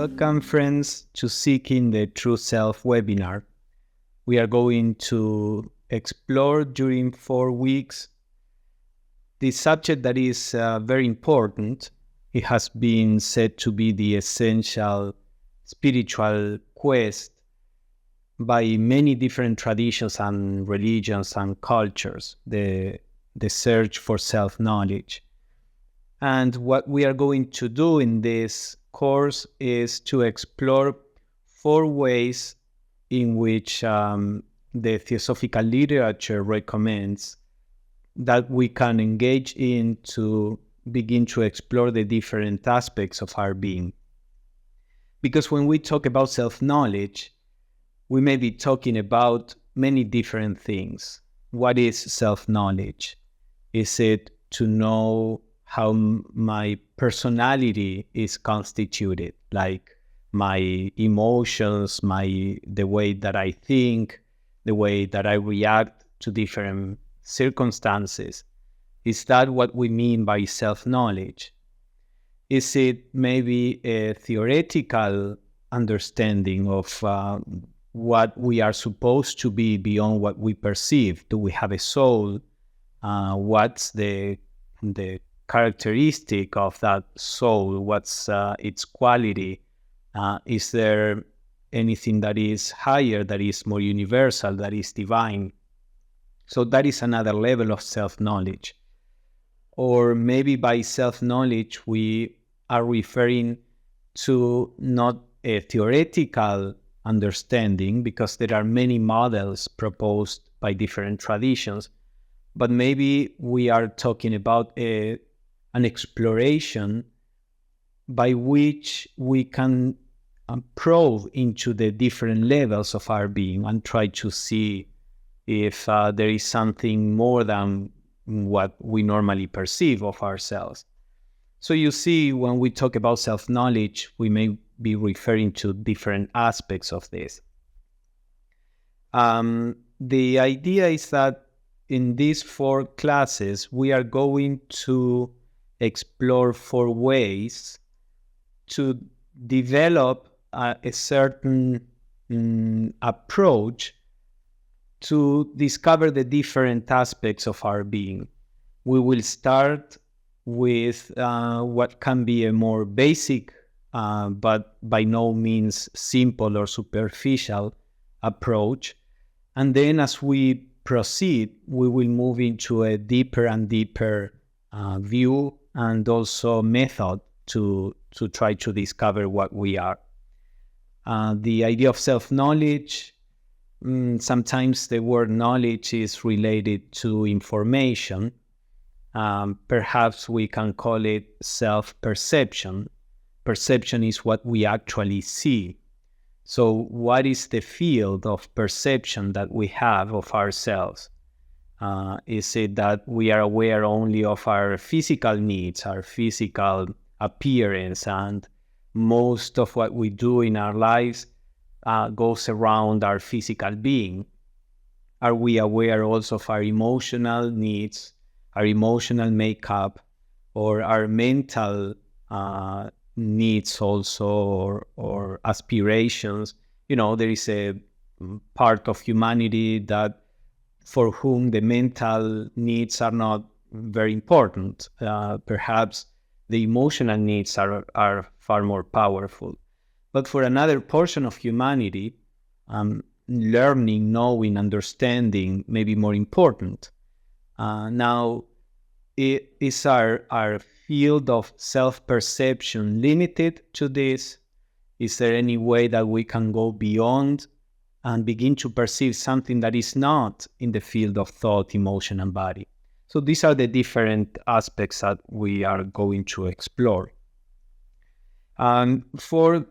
Welcome, friends, to Seeking the True Self webinar. We are going to explore during 4 weeks this subject that is very important. It has been said to be the essential spiritual quest by many different traditions and religions and cultures, the search for self-knowledge. And what we are going to do in this course is to explore 4 ways in which the Theosophical literature recommends that we can engage in to begin to explore the different aspects of our being. Because when we talk about self-knowledge, we may be talking about many different things. What is self-knowledge? Is it to know how my personality is constituted, like my emotions, the way that I think, the way that I react to different circumstances? Is that what we mean by self-knowledge? Is it maybe a theoretical understanding of what we are supposed to be beyond what we perceive? Do we have a soul? What's the characteristic of that soul? What's its quality? Is there anything that is higher, that is more universal, that is divine? So that is another level of self-knowledge. Or maybe by self-knowledge we are referring to not a theoretical understanding, because there are many models proposed by different traditions, but maybe we are talking about an exploration by which we can probe into the different levels of our being and try to see if there is something more than what we normally perceive of ourselves. So you see, when we talk about self-knowledge, we may be referring to different aspects of this. The idea is that in these 4 classes, we are going to explore 4 ways to develop a certain approach to discover the different aspects of our being. We will start with what can be a more basic, but by no means simple or superficial approach. And then as we proceed, we will move into a deeper and deeper view and also method to try to discover what we are. The idea of self-knowledge, sometimes the word knowledge is related to information. Perhaps we can call it self-perception. Perception is what we actually see. So what is the field of perception that we have of ourselves? Is it that we are aware only of our physical needs, our physical appearance, and most of what we do in our lives goes around our physical being? Are we aware also of our emotional needs, our emotional makeup, or our mental needs also, or aspirations? There is a part of humanity that for whom the mental needs are not very important. Perhaps the emotional needs are far more powerful. But for another portion of humanity, learning, knowing, understanding may be more important. Now, is our field of self-perception limited to this? Is there any way that we can go beyond and begin to perceive something that is not in the field of thought, emotion, and body? So these are the different aspects that we are going to explore. For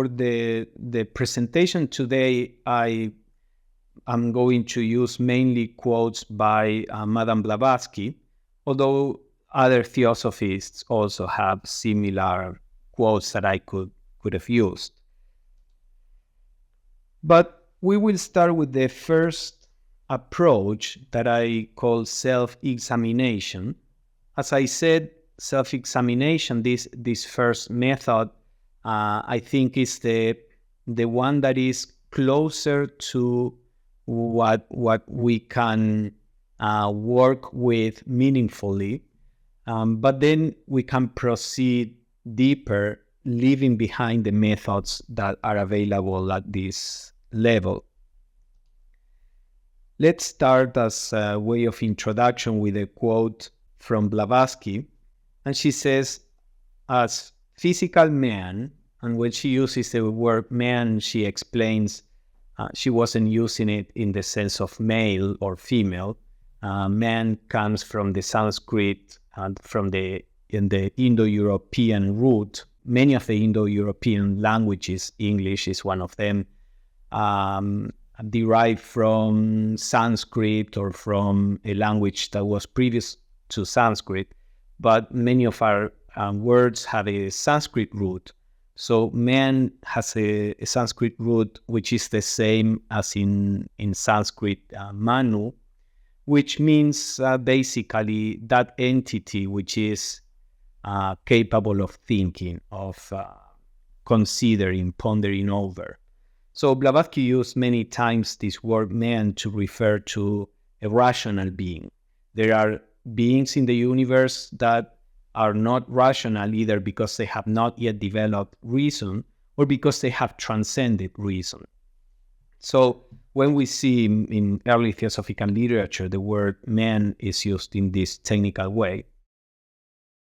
the presentation today, I am going to use mainly quotes by Madame Blavatsky, although other theosophists also have similar quotes that I could have used. But we will start with the first approach that I call self-examination. As I said, self-examination, this first method I think is the one that is closer to what we can work with meaningfully. But then we can proceed deeper, leaving behind the methods that are available at this level. Let's start as a way of introduction with a quote from Blavatsky. And she says, as physical man, and when she uses the word man, she explains she wasn't using it in the sense of male or female. Man comes from the Sanskrit and from the Indo-European root. Many of the Indo-European languages, English is one of them, derived from Sanskrit or from a language that was previous to Sanskrit. But many of our words have a Sanskrit root. So man has a Sanskrit root, which is the same as in Sanskrit manu, which means basically that entity which is capable of thinking, of considering, pondering over. So Blavatsky used many times this word man to refer to a rational being. There are beings in the universe that are not rational either because they have not yet developed reason or because they have transcended reason. So when we see in early theosophical literature, the word man is used in this technical way.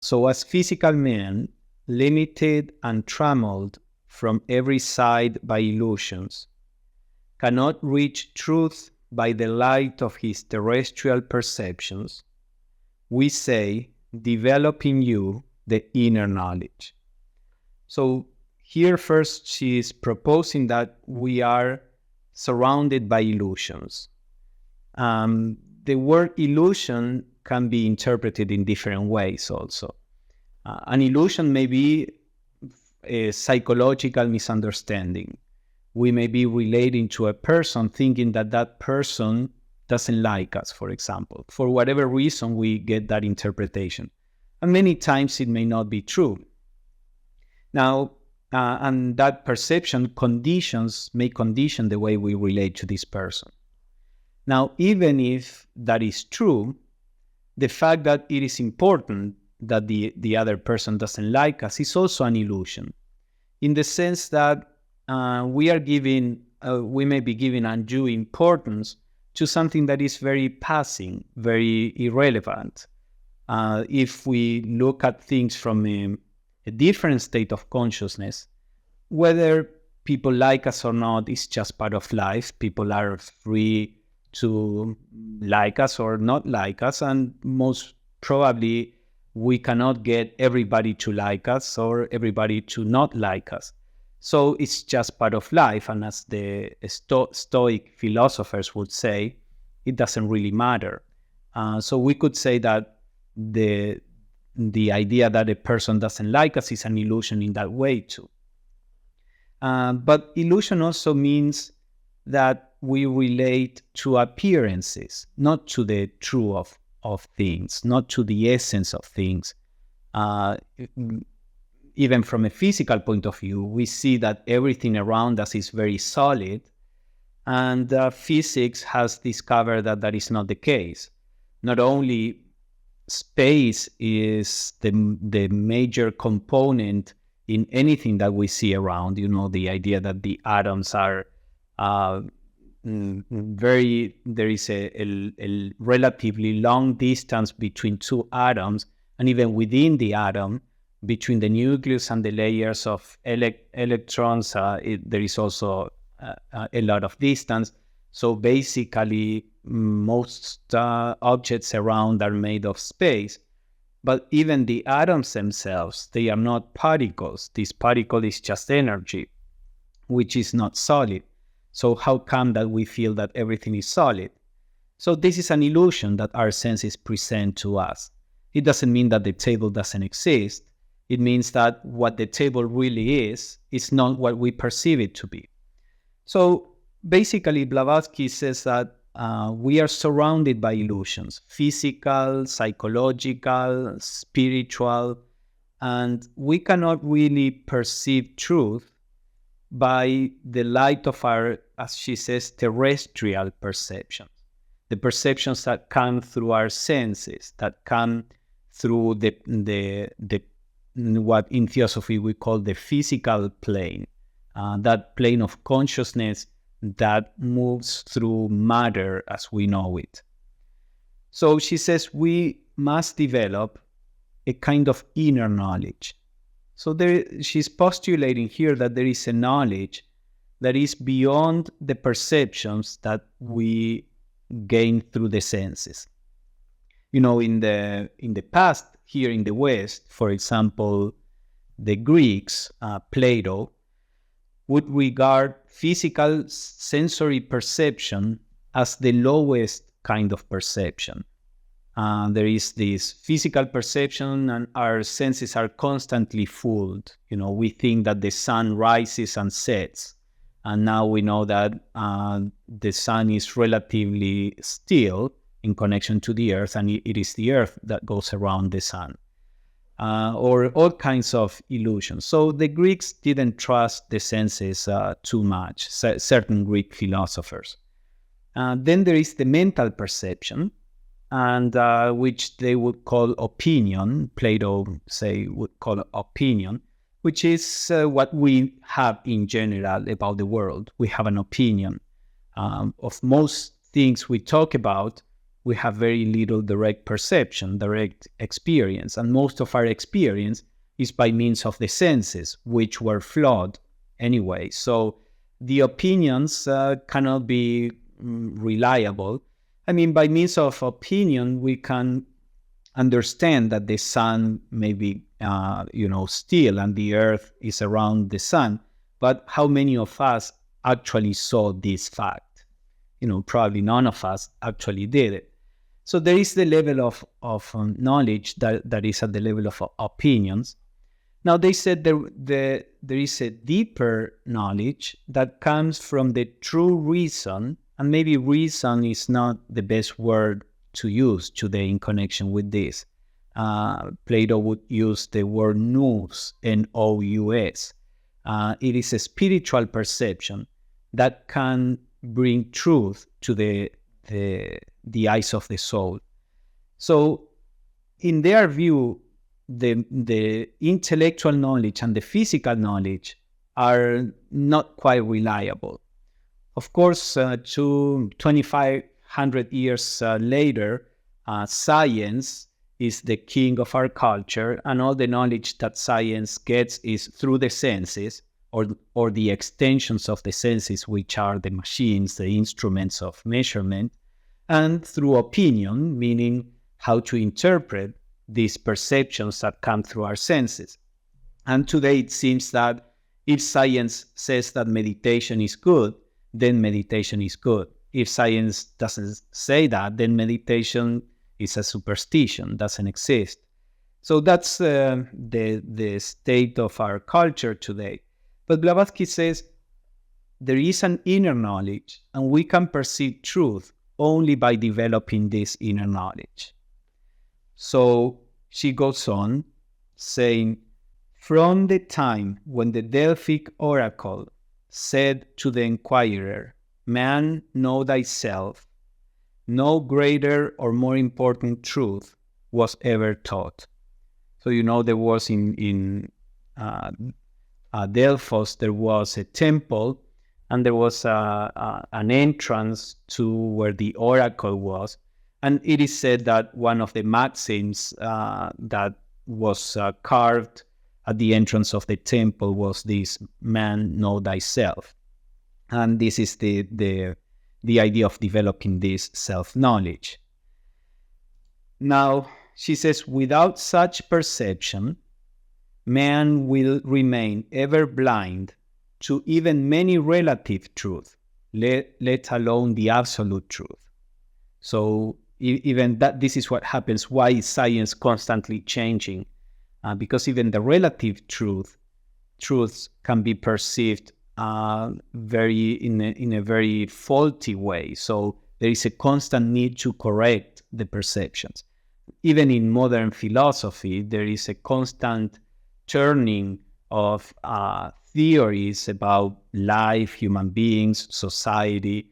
So as physical man, limited and trammeled from every side by illusions, cannot reach truth by the light of his terrestrial perceptions, we say, develop in you the inner knowledge. So here first she is proposing that we are surrounded by illusions. The word illusion can be interpreted in different ways also. An illusion may be a psychological misunderstanding. We may be relating to a person thinking that that person doesn't like us, for example. For whatever reason, we get that interpretation. And many times it may not be true. Now, and that perception may condition the way we relate to this person. Now, even if that is true, the fact that it is important that the other person doesn't like us is also an illusion, in the sense that we may be giving undue importance to something that is very passing, very irrelevant. If we look at things from a different state of consciousness, whether people like us or not is just part of life. People are free to like us or not like us, and most probably we cannot get everybody to like us or everybody to not like us. So it's just part of life, and as the Stoic philosophers would say, it doesn't really matter. So we could say that the idea that a person doesn't like us is an illusion in that way too. But illusion also means that we relate to appearances, not to the truth of things, not to the essence of things. Even from a physical point of view, we see that everything around us is very solid, and physics has discovered that that is not the case. Not only space is the major component in anything that we see around, the idea that the atoms are there is a relatively long distance between two atoms, and even within the atom, between the nucleus and the layers of electrons, there is also a lot of distance. So basically, most objects around are made of space. But even the atoms themselves, they are not particles. This particle is just energy, which is not solid. So how come that we feel that everything is solid? So this is an illusion that our senses present to us. It doesn't mean that the table doesn't exist. It means that what the table really is not what we perceive it to be. So basically, Blavatsky says that we are surrounded by illusions, physical, psychological, spiritual, And we cannot really perceive truth by the light of our, as she says, terrestrial perceptions. The perceptions that come through our senses, that come through the what in theosophy we call the physical plane, that plane of consciousness that moves through matter as we know it. So she says we must develop a kind of inner knowledge. So she's postulating here that there is a knowledge that is beyond the perceptions that we gain through the senses. In the past, here in the West, for example, the Greeks, Plato, would regard physical sensory perception as the lowest kind of perception. There is this physical perception, and our senses are constantly fooled. We think that the sun rises and sets, and now we know that the sun is relatively still in connection to the earth, and it is the earth that goes around the sun, or all kinds of illusions. So the Greeks didn't trust the senses too much, certain Greek philosophers. Then there is the mental perception, and which they would call opinion. Plato would call opinion, which is what we have in general about the world. We have an opinion. Of most things we talk about, we have very little direct perception, direct experience, and most of our experience is by means of the senses, which were flawed anyway. So the opinions cannot be reliable. By means of opinion, we can understand that the sun may be, still, and the earth is around the sun. But how many of us actually saw this fact? Probably none of us actually did it. So there is the level of knowledge that is at the level of opinions. Now they said there is a deeper knowledge that comes from the true reason, and maybe reason is not the best word to use today in connection with this. Plato would use the word nous, N-O-U-S. It is a spiritual perception that can bring truth to the eyes of the soul. So in their view, the intellectual knowledge and the physical knowledge are not quite reliable. Of course, 2,500 years later, science is the king of our culture, and all the knowledge that science gets is through the senses, or the extensions of the senses, which are the machines, the instruments of measurement, and through opinion, meaning how to interpret these perceptions that come through our senses. And today it seems that if science says that meditation is good, then meditation is good. If science doesn't say that, then meditation is a superstition, doesn't exist. So that's the state of our culture today. But Blavatsky says there is an inner knowledge, and we can perceive truth only by developing this inner knowledge. So she goes on saying, from the time when the Delphic oracle said to the inquirer, "Man, know thyself," no greater or more important truth was ever taught. So there was in Delphos, there was a temple, and there was an entrance to where the oracle was. And it is said that one of the maxims that was carved at the entrance of the temple was this, "Man, know thyself." And this is the idea of developing this self-knowledge. Now, she says, without such perception, man will remain ever blind to even many relative truth, let alone the absolute truth. So even that, this is what happens. Why is science constantly changing? Because even the relative truths can be perceived in a very faulty way. So there is a constant need to correct the perceptions. Even in modern philosophy, there is a constant turning of theories about life, human beings, society,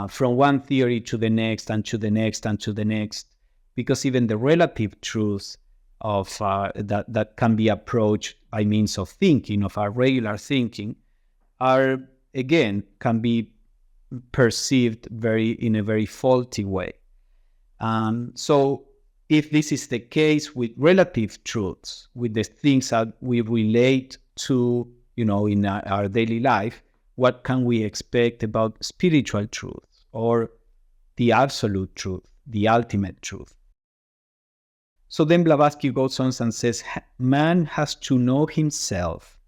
from one theory to the next and to the next and to the next, because even the relative truths of that can be approached by means of thinking, of our regular thinking, are again can be perceived in a very faulty way. So if this is the case with relative truths, with the things that we relate to, in our daily life, what can we expect about spiritual truth or the absolute truth, the ultimate truth? So then Blavatsky goes on and says, man has to know himself.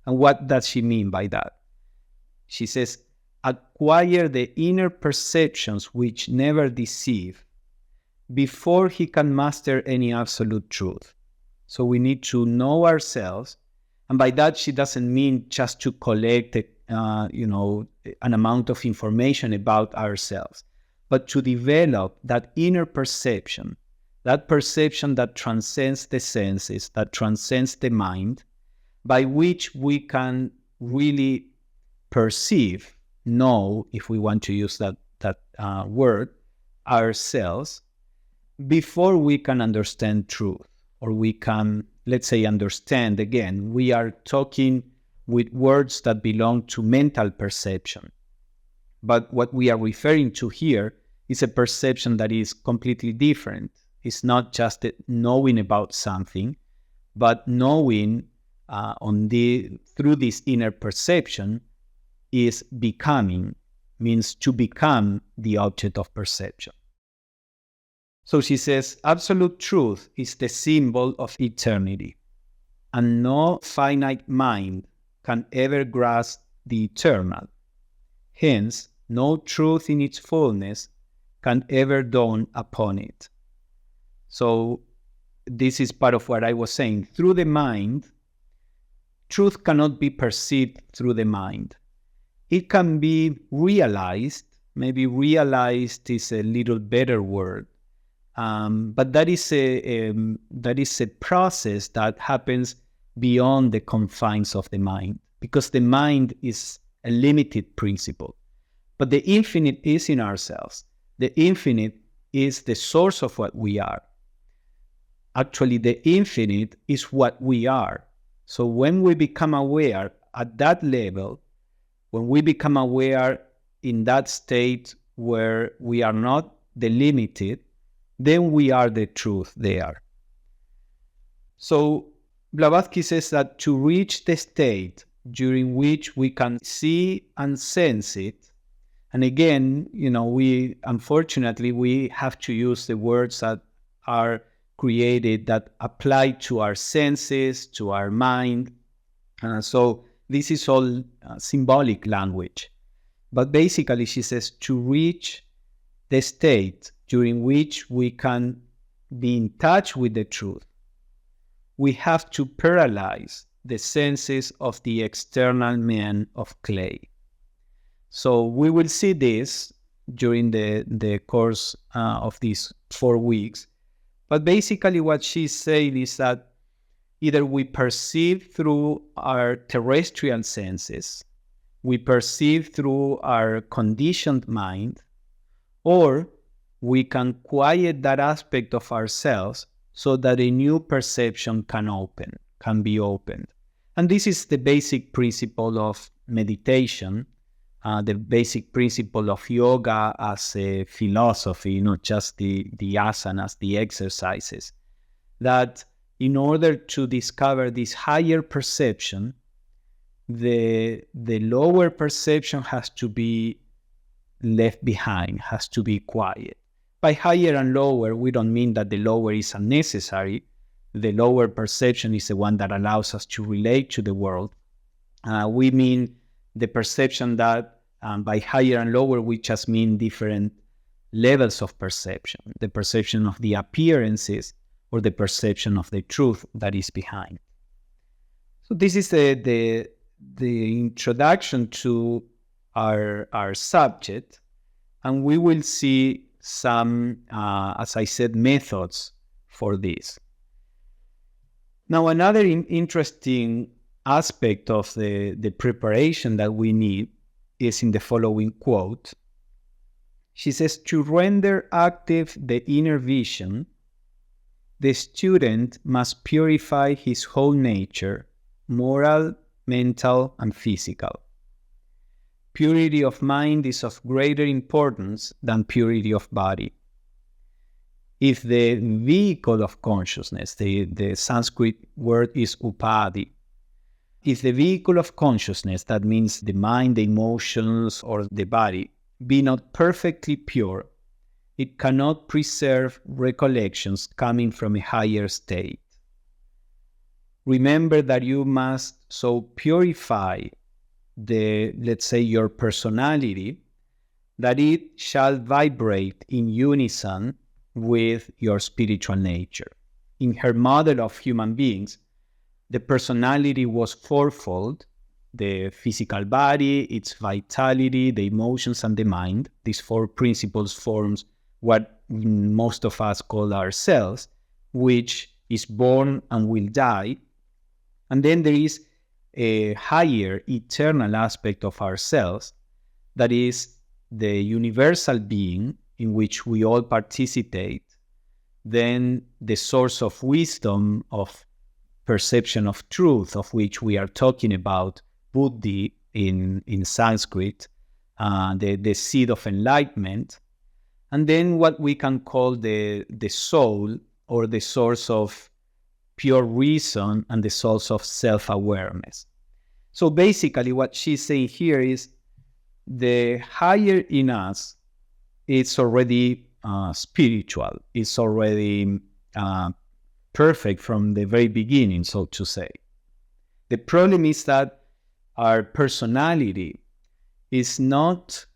And what does she mean by that? She says, acquire the inner perceptions which never deceive before he can master any absolute truth. So we need to know ourselves. And by that, she doesn't mean just to collect, an amount of information about ourselves, but to develop that inner perception, that perception that transcends the senses, that transcends the mind, by which we can really perceive, know, if we want to use that word, ourselves, before we can understand truth, or we can, let's say, understand. Again, we are talking with words that belong to mental perception. But what we are referring to here is a perception that is completely different. It's not just knowing about something, but knowing through this inner perception is becoming, means to become the object of perception. So she says, absolute truth is the symbol of eternity, and no finite mind can ever grasp the eternal. Hence, no truth in its fullness can ever dawn upon it. So this is part of what I was saying. Through the mind, truth cannot be perceived through the mind. It can be realized. Maybe realized is a little better word. But that is a process that happens beyond the confines of the mind, because the mind is a limited principle. But the infinite is in ourselves. The infinite is the source of what we are. Actually, the infinite is what we are. So when we become aware at that level, when we become aware in that state where we are not the limited, then we are the truth there. So Blavatsky says that to reach the state during which we can see and sense it, and again, we have to use the words that are created that apply to our senses, to our mind. So this is all symbolic language. But basically, she says to reach the state during which we can be in touch with the truth, we have to paralyze the senses of the external man of clay. So we will see this during the course of these 4 weeks. But basically what she's saying is that either we perceive through our terrestrial senses, we perceive through our conditioned mind, or we can quiet that aspect of ourselves so that a new perception can be opened. And this is the basic principle of meditation, the basic principle of yoga as a philosophy, not just the asanas, the exercises, that in order to discover this higher perception, the lower perception has to be left behind, has to be quiet. By higher and lower, we don't mean that the lower is unnecessary. The lower perception is the one that allows us to relate to the world. We mean the perception that by higher and lower, we just mean different levels of perception, the perception of the appearances or the perception of the truth that is behind. So this is the introduction to our subject, and we will see some, as I said, methods for this. Now, another interesting aspect of the preparation that we need is in the following quote. She says, to render active the inner vision, the student must purify his whole nature, moral, mental, and physical. Purity of mind is of greater importance than purity of body. If the vehicle of consciousness, the Sanskrit word is upadhi, if the vehicle of consciousness, that means the mind, the emotions, or the body, be not perfectly pure, it cannot preserve recollections coming from a higher state. Remember that you must so purify let's say, your personality, that it shall vibrate in unison with your spiritual nature. In her model of human beings, the personality was fourfold: the physical body, its vitality, the emotions, and the mind. These four principles forms what most of us call ourselves, which is born and will die. And then there is a higher eternal aspect of ourselves, that is the universal being in which we all participate, then the source of wisdom, of perception of truth, of which we are talking about, buddhi in Sanskrit, the seed of enlightenment, and then what we can call the soul, or the source of pure reason and the source of self-awareness. So basically what she's saying here is the higher in us is already spiritual, it's already perfect from the very beginning, so to say. The problem is that our personality is not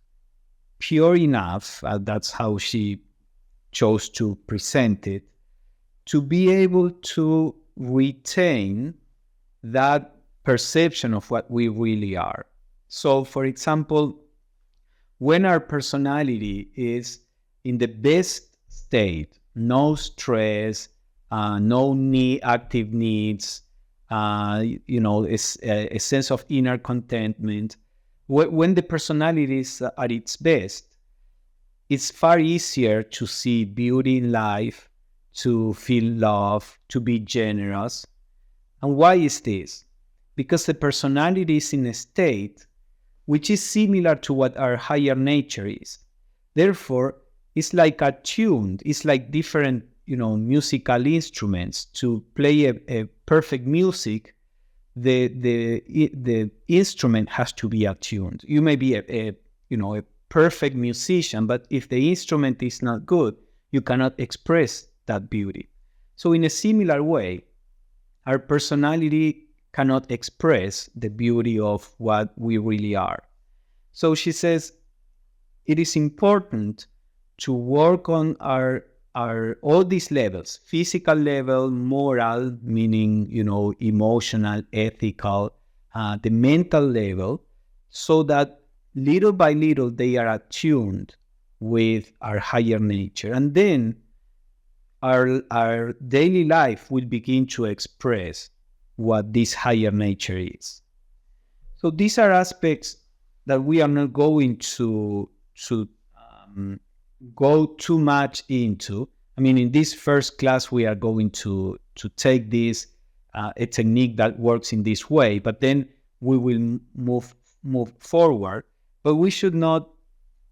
pure enough, that's how she chose to present it, to be able to retain that perception of what we really are. So, for example, when our personality is in the best state, no stress, no active needs, a sense of inner contentment, when the personality is at its best, it's far easier to see beauty in life, to feel love, to be generous. And why is this? Because the personality is in a state which is similar to what our higher nature is. Therefore, it's like attuned, it's like different, musical instruments. To play a perfect music, the instrument has to be attuned. You may be a perfect musician, but if the instrument is not good, you cannot express that beauty. So in a similar way, our personality cannot express the beauty of what we really are. So she says it is important to work on our all these levels: physical level, moral, meaning emotional, ethical, the mental level, so that little by little they are attuned with our higher nature, and then our daily life will begin to express what this higher nature is. So these are aspects that we are not going to go too much into. I mean, in this first class, we are going to take this a technique that works in this way, but then we will move forward. But we should not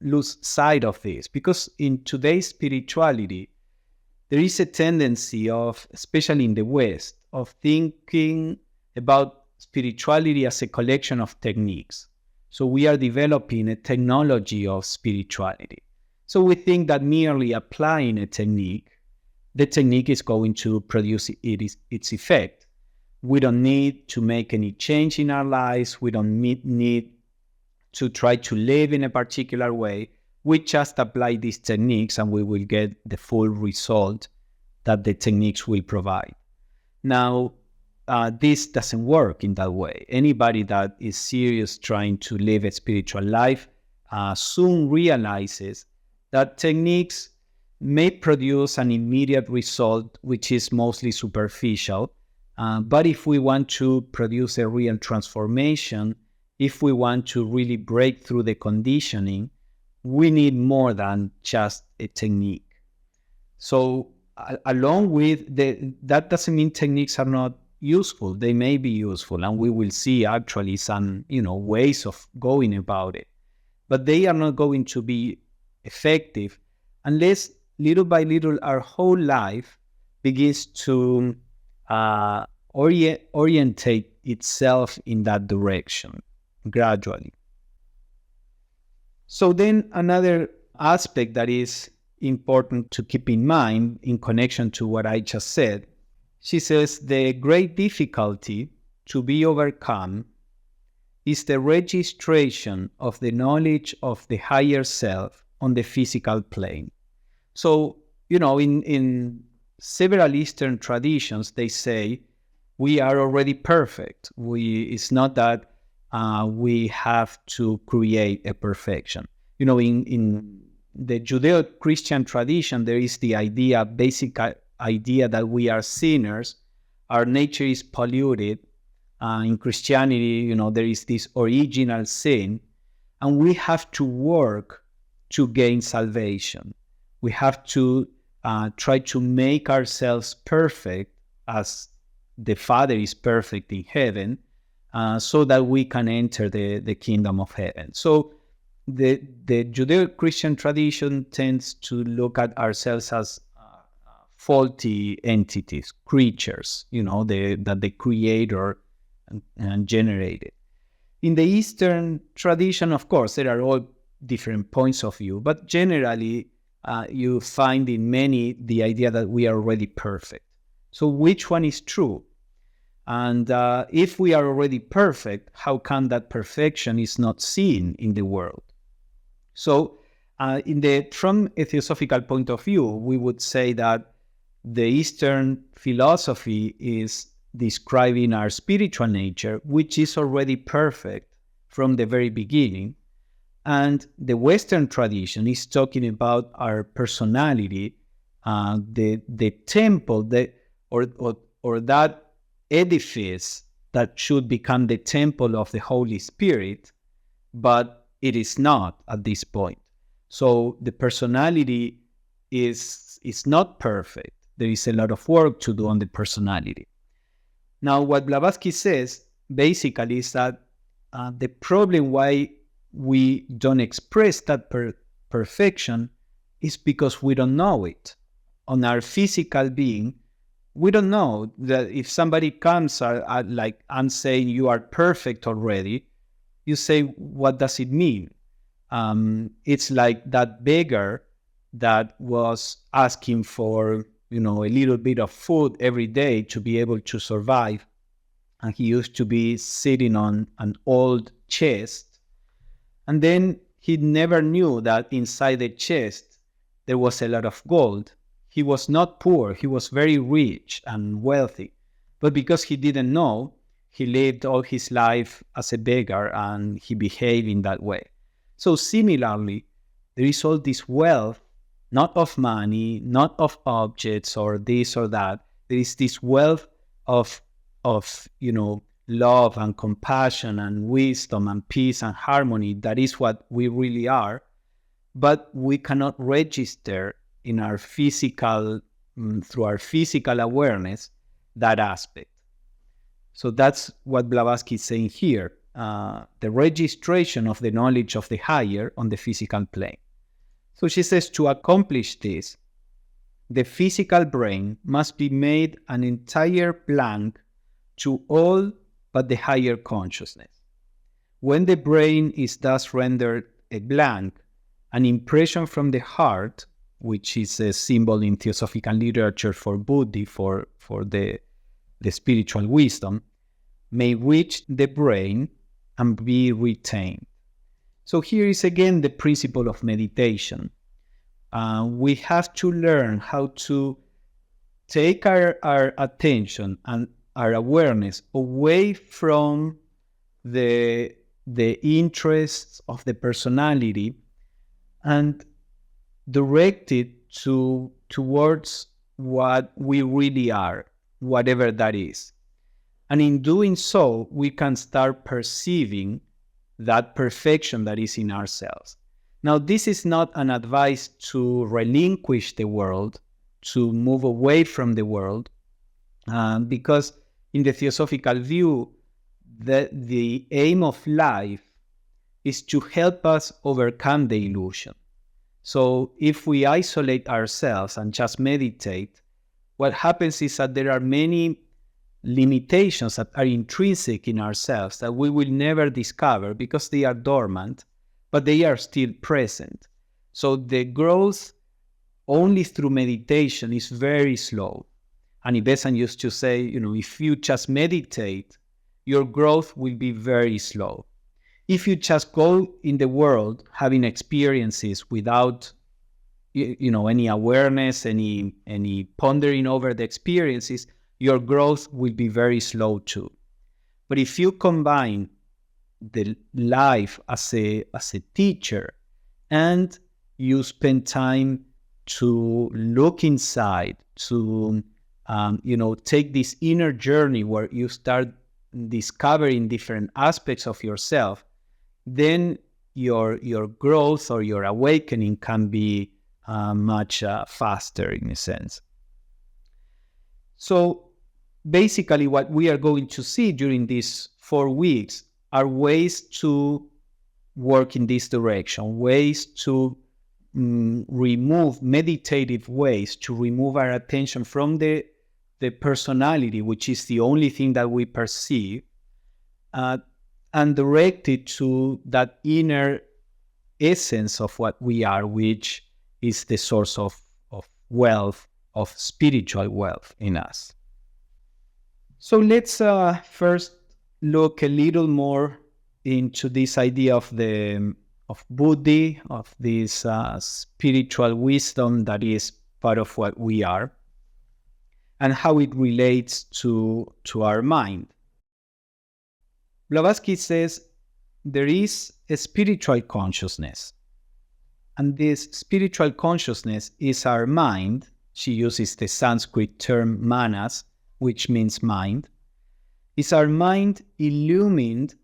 lose sight of this, because in today's spirituality, there is a tendency of, especially in the West, of thinking about spirituality as a collection of techniques. So we are developing a technology of spirituality. So we think that merely applying a technique, the technique is going to produce its effect. We don't need to make any change in our lives. We don't need to try to live in a particular way. We just apply these techniques and we will get the full result that the techniques will provide. Now, this doesn't work in that way. Anybody that is serious trying to live a spiritual life soon realizes that techniques may produce an immediate result, which is mostly superficial, But if we want to produce a real transformation, if we want to really break through the conditioning, we need more than just a technique. So along with that doesn't mean techniques are not useful. They may be useful, and we will see actually some ways of going about it. But they are not going to be effective unless little by little our whole life begins to orientate itself in that direction gradually. So then another aspect that is important to keep in mind in connection to what I just said, she says the great difficulty to be overcome is the registration of the knowledge of the higher self on the physical plane. So, in several Eastern traditions, they say we are already perfect. It's not that we have to create a perfection. In the Judeo-Christian tradition, there is the basic idea that we are sinners. Our nature is polluted. In Christianity, there is this original sin, and we have to work to gain salvation. We have to try to make ourselves perfect as the Father is perfect in heaven, so that we can enter the kingdom of heaven. So the Judeo-Christian tradition tends to look at ourselves as faulty entities, creatures, that the Creator and generated. In the Eastern tradition, of course, there are all different points of view, but generally you find in many the idea that we are already perfect. So which one is true? And if we are already perfect, how come that perfection is not seen in the world? So from a theosophical point of view, we would say that the Eastern philosophy is describing our spiritual nature, which is already perfect from the very beginning. And the Western tradition is talking about our personality, the temple, or that edifice that should become the temple of the Holy Spirit, but it is not at this point. So the personality is not perfect. There is a lot of work to do on the personality. Now, what Blavatsky says basically is that the problem why we don't express that perfection is because we don't know it. On our physical being, we don't know that if somebody comes and saying you are perfect already, you say, what does it mean? It's like that beggar that was asking for a little bit of food every day to be able to survive. And he used to be sitting on an old chest. And then he never knew that inside the chest there was a lot of gold. He was not poor, he was very rich and wealthy. But because he didn't know, he lived all his life as a beggar and he behaved in that way. So similarly, there is all this wealth, not of money, not of objects or this or that. There is this wealth of love and compassion and wisdom and peace and harmony. That is what we really are. But we cannot register in our physical, through our physical awareness, that aspect. So that's what Blavatsky is saying here, the registration of the knowledge of the higher on the physical plane. So she says to accomplish this, the physical brain must be made an entire blank to all but the higher consciousness. When the brain is thus rendered a blank, an impression from the heart, which is a symbol in theosophical literature for buddhi, for the spiritual wisdom, may reach the brain and be retained. So here is again the principle of meditation. We have to learn how to take our attention and our awareness away from the interests of the personality and direct it towards what we really are, whatever that is. And in doing so, we can start perceiving that perfection that is in ourselves. Now, this is not an advice to relinquish the world, to move away from the world, because in the theosophical view, the aim of life is to help us overcome the illusion. So if we isolate ourselves and just meditate, what happens is that there are many limitations that are intrinsic in ourselves that we will never discover because they are dormant, but they are still present. So the growth only through meditation is very slow. And Ibesan used to say, if you just meditate, your growth will be very slow. If you just go in the world having experiences without any awareness, any pondering over the experiences, your growth will be very slow too. But if you combine the life as a teacher, and you spend time to look inside, to take this inner journey where you start discovering different aspects of yourself, then your growth or your awakening can be much faster in a sense. So basically what we are going to see during these 4 weeks are ways to work in this direction, ways to remove meditative ways to remove our attention from the personality, which is the only thing that we perceive, and direct it to that inner essence of what we are, which is the source of wealth, of spiritual wealth in us. So let's first look a little more into this idea of buddhi, of this spiritual wisdom that is part of what we are, and how it relates to our mind. Blavatsky says there is a spiritual consciousness, and this spiritual consciousness is our mind. She uses the Sanskrit term manas, which means mind. Is our mind illumined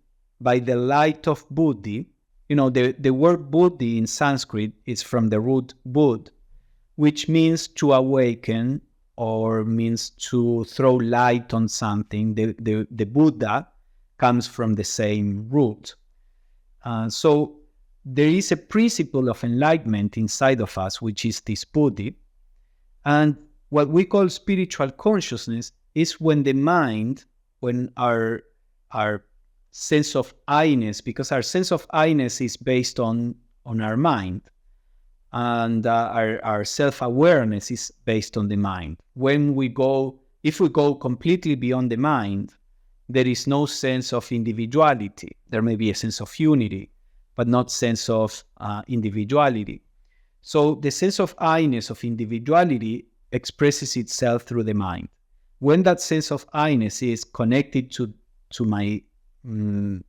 by the light of buddhi? The word buddhi in Sanskrit is from the root bud, which means to awaken or means to throw light on something. The Buddha comes from the same root. So there is a principle of enlightenment inside of us, which is this buddhi. And what we call spiritual consciousness is when the mind, when our sense of I-ness, because our sense of I-ness is based on our mind, and our self-awareness is based on the mind. If we go completely beyond the mind, there is no sense of individuality. There may be a sense of unity, but not sense of individuality. So the sense of I-ness, of individuality, expresses itself through the mind. When that sense of I-ness is connected to my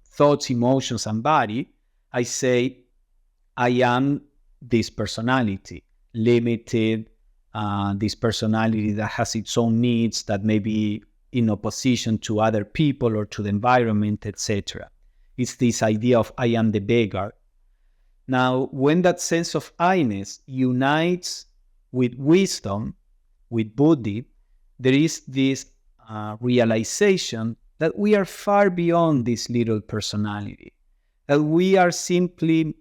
thoughts, emotions, and body, I say, I am this personality, limited, this personality that has its own needs, that may be in opposition to other people or to the environment, etc. It's this idea of I am the beggar. Now, when that sense of I-ness unites with wisdom, with buddhi, there is this realization that we are far beyond this little personality, that we are simply,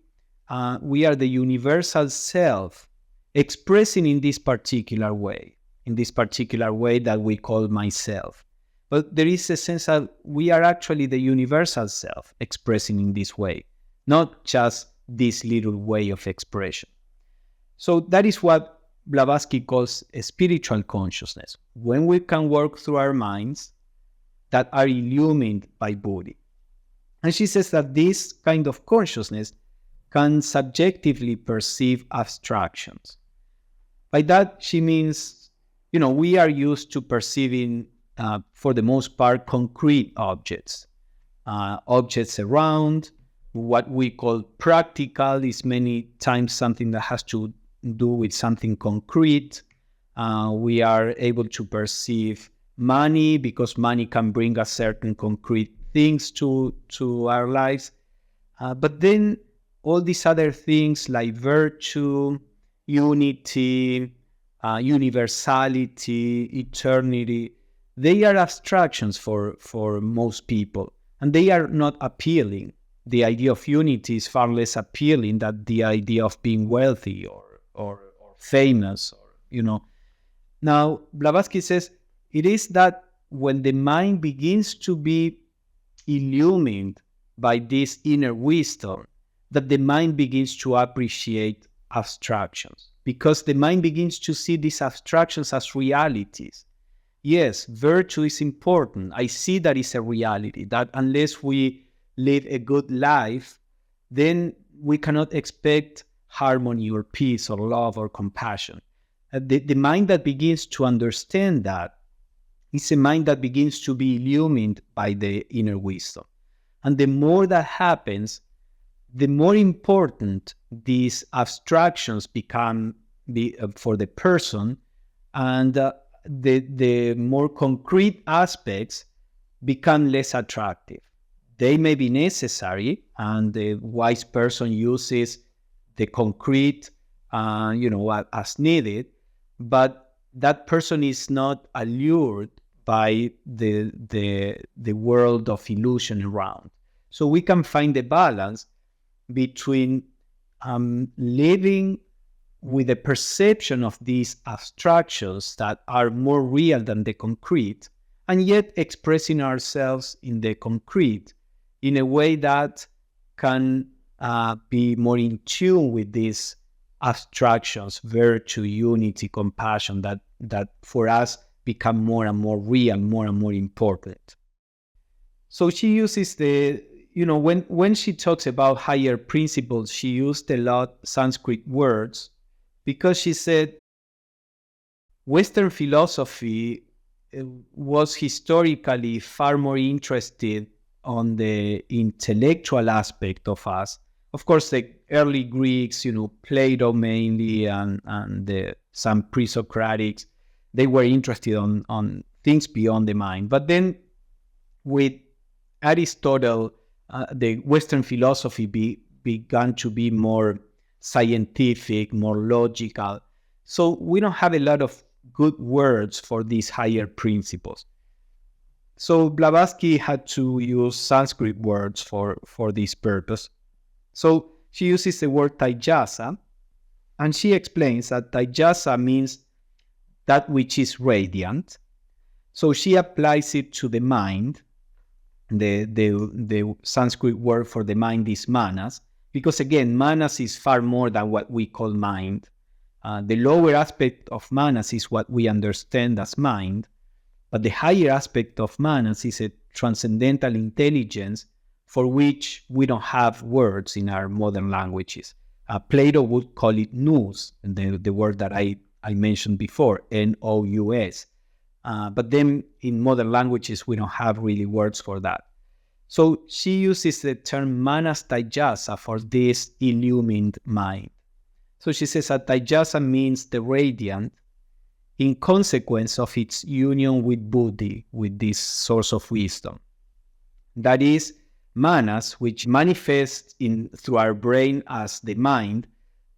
we are the universal self expressing in this particular way that we call myself. But there is a sense that we are actually the universal self expressing in this way, not just this little way of expression. So that is what Blavatsky calls a spiritual consciousness, when we can work through our minds that are illumined by buddhi. And she says that this kind of consciousness can subjectively perceive abstractions. By that, she means, we are used to perceiving, for the most part, concrete objects. Objects around, what we call practical is many times something that has to do with something concrete. We are able to perceive money, because money can bring us certain concrete things to our lives. But then all these other things like virtue, unity, universality, eternity, they are abstractions for most people, and they are not appealing. The idea of unity is far less appealing than the idea of being wealthy or famous, Now, Blavatsky says it is that when the mind begins to be illumined by this inner wisdom, that the mind begins to appreciate abstractions, because the mind begins to see these abstractions as realities. Yes, virtue is important. I see that it's a reality, that unless we live a good life, then we cannot expect harmony or peace or love or compassion. The mind that begins to understand that is a mind that begins to be illumined by the inner wisdom. And the more that happens, the more important these abstractions become for the person, and the more concrete aspects become less attractive. They may be necessary, and the wise person uses the concrete, as needed, but that person is not allured by the world of illusion around. So we can find a balance between living with a perception of these abstractions that are more real than the concrete, and yet expressing ourselves in the concrete in a way that can be more in tune with these abstractions, virtue, unity, compassion, that for us become more and more real, more and more important. So she uses when she talks about higher principles, she used a lot Sanskrit words, because she said Western philosophy was historically far more interested on the intellectual aspect of us. Of course, the early Greeks, Plato mainly, and some pre-Socratics, they were interested on things beyond the mind. But then with Aristotle, the Western philosophy began to be more scientific, more logical. So we don't have a lot of good words for these higher principles. So Blavatsky had to use Sanskrit words for this purpose. So she uses the word taijasa, and she explains that taijasa means that which is radiant. So she applies it to the mind. The Sanskrit word for the mind is manas, because again, manas is far more than what we call mind. The lower aspect of manas is what we understand as mind, but the higher aspect of manas is a transcendental intelligence for which we don't have words in our modern languages. Plato would call it nous, the word that I mentioned before, N-O-U-S. But then in modern languages, we don't have really words for that. So she uses the term manas taijasa for this illumined mind. So she says that taijasa means the radiant in consequence of its union with buddhi, with this source of wisdom. That is, manas, which manifests through our brain as the mind,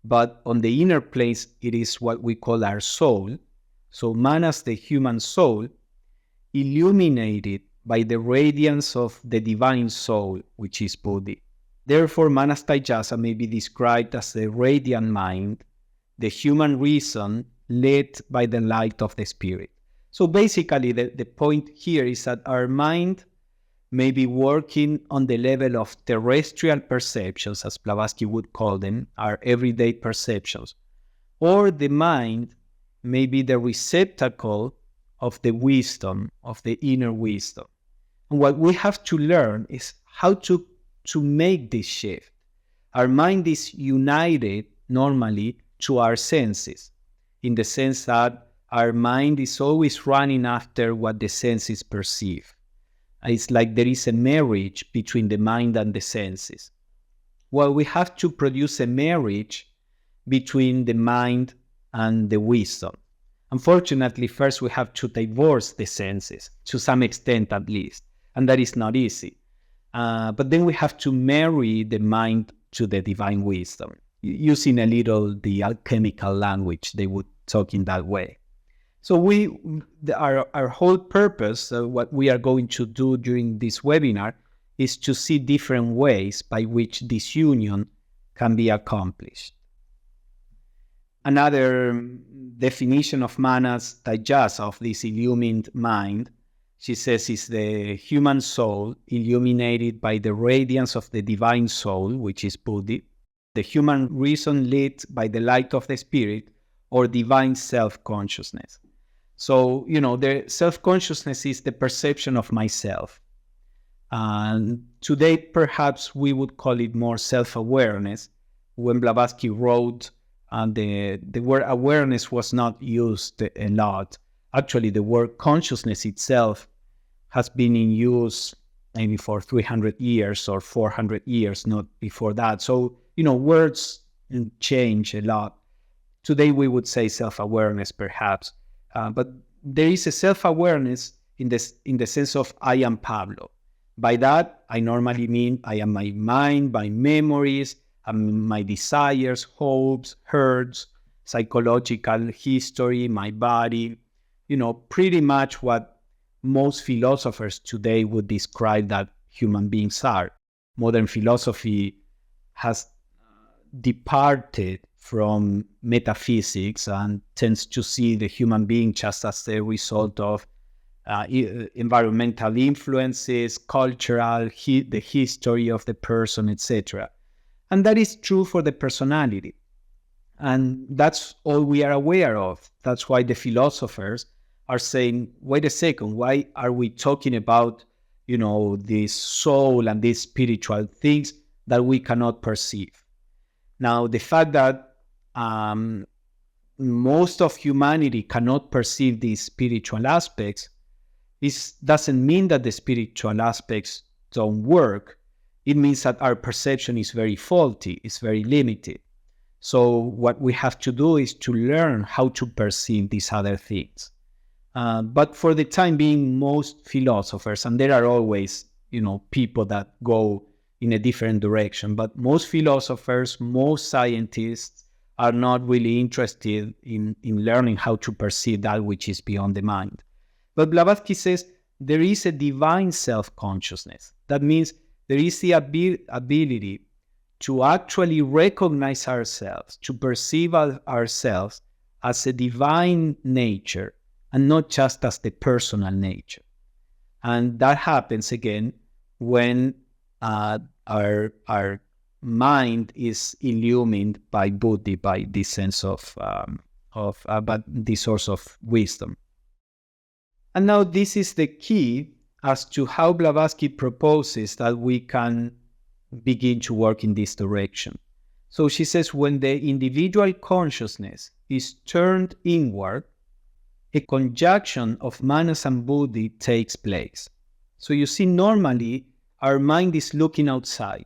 but on the inner place, it is what we call our soul. So manas, the human soul, illuminated by the radiance of the divine soul, which is buddhi. Therefore, manas taijasa may be described as the radiant mind, the human reason led by the light of the spirit. So basically, the point here is that our mind may be working on the level of terrestrial perceptions, as Blavatsky would call them, our everyday perceptions, or the mind may be the receptacle of the wisdom, of the inner wisdom. And what we have to learn is how to make this shift. Our mind is united normally to our senses, in the sense that our mind is always running after what the senses perceive. It's like there is a marriage between the mind and the senses. Well, we have to produce a marriage between the mind and the wisdom. Unfortunately, first we have to divorce the senses, to some extent at least, and that is not easy. But then we have to marry the mind to the divine wisdom, using a little the alchemical language. They would talk in that way. So our whole purpose, what we are going to do during this webinar, is to see different ways by which this union can be accomplished. Another definition of Manas Tajas, of this illumined mind, she says, is the human soul illuminated by the radiance of the divine soul, which is Buddhi, the human reason lit by the light of the spirit, or divine self-consciousness. So, the self-consciousness is the perception of myself. And today, perhaps we would call it more self-awareness. When Blavatsky wrote, the word awareness was not used a lot. Actually, the word consciousness itself has been in use maybe for 300 years or 400 years, not before that. So, words change a lot. Today, we would say self-awareness, perhaps. But there is a self-awareness in the sense of I am Pablo. By that, I normally mean I am my mind, my memories, my desires, hopes, hurts, psychological history, my body, pretty much what most philosophers today would describe that human beings are. Modern philosophy has departed from metaphysics and tends to see the human being just as the result of environmental influences, cultural, the history of the person, etc. And that is true for the personality. And that's all we are aware of. That's why the philosophers are saying, wait a second, why are we talking about, this soul and these spiritual things that we cannot perceive? Now, the fact that most of humanity cannot perceive these spiritual aspects doesn't mean that the spiritual aspects don't work. It means that our perception is very faulty, it's very limited. So what we have to do is to learn how to perceive these other things. But for the time being, most philosophers, and there are always, people that go in a different direction, but most philosophers, most scientists are not really interested in learning how to perceive that which is beyond the mind. But Blavatsky says there is a divine self-consciousness. That means there is the ability to actually recognize ourselves, to perceive ourselves as a divine nature and not just as the personal nature. And that happens again when our mind is illumined by Buddhi, by this sense of this source of wisdom. And now this is the key as to how Blavatsky proposes that we can begin to work in this direction. So she says, when the individual consciousness is turned inward, a conjunction of manas and buddhi takes place. So you see, normally our mind is looking outside.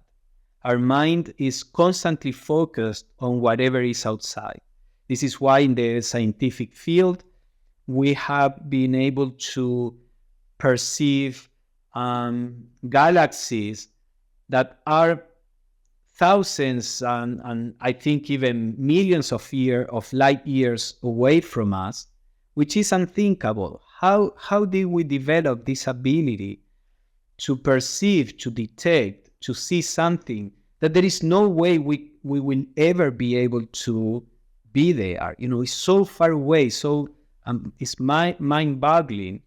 Our mind is constantly focused on whatever is outside. This is why in the scientific field, we have been able to perceive galaxies that are thousands and I think even millions of light years away from us, which is unthinkable. How did we develop this ability to perceive, to detect, to see something that there is no way we will ever be able to be there? It's so far away, so it's mind-boggling.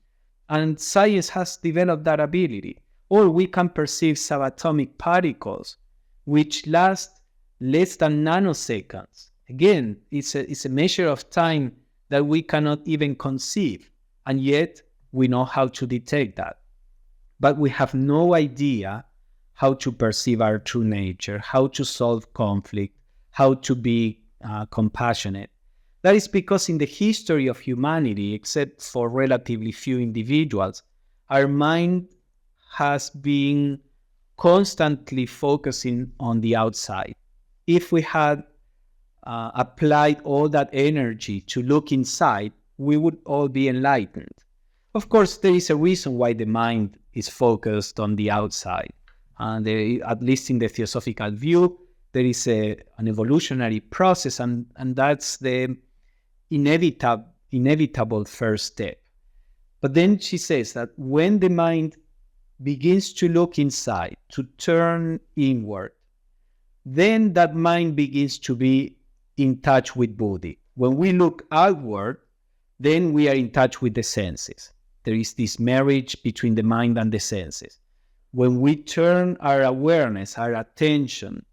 And science has developed that ability. Or we can perceive subatomic particles, which last less than nanoseconds. Again, it's a measure of time that we cannot even conceive. And yet, we know how to detect that. But we have no idea how to perceive our true nature, how to solve conflict, how to be compassionate. That is because in the history of humanity, except for relatively few individuals, our mind has been constantly focusing on the outside. If we had applied all that energy to look inside, we would all be enlightened. Of course, there is a reason why the mind is focused on the outside. At least in the theosophical view, there is an evolutionary process, and that's the inevitable first step. But then she says that when the mind begins to look inside, to turn inward, then that mind begins to be in touch with Buddhi. When we look outward, then we are in touch with the senses. There is this marriage between the mind and the senses. When we turn our awareness, our attention,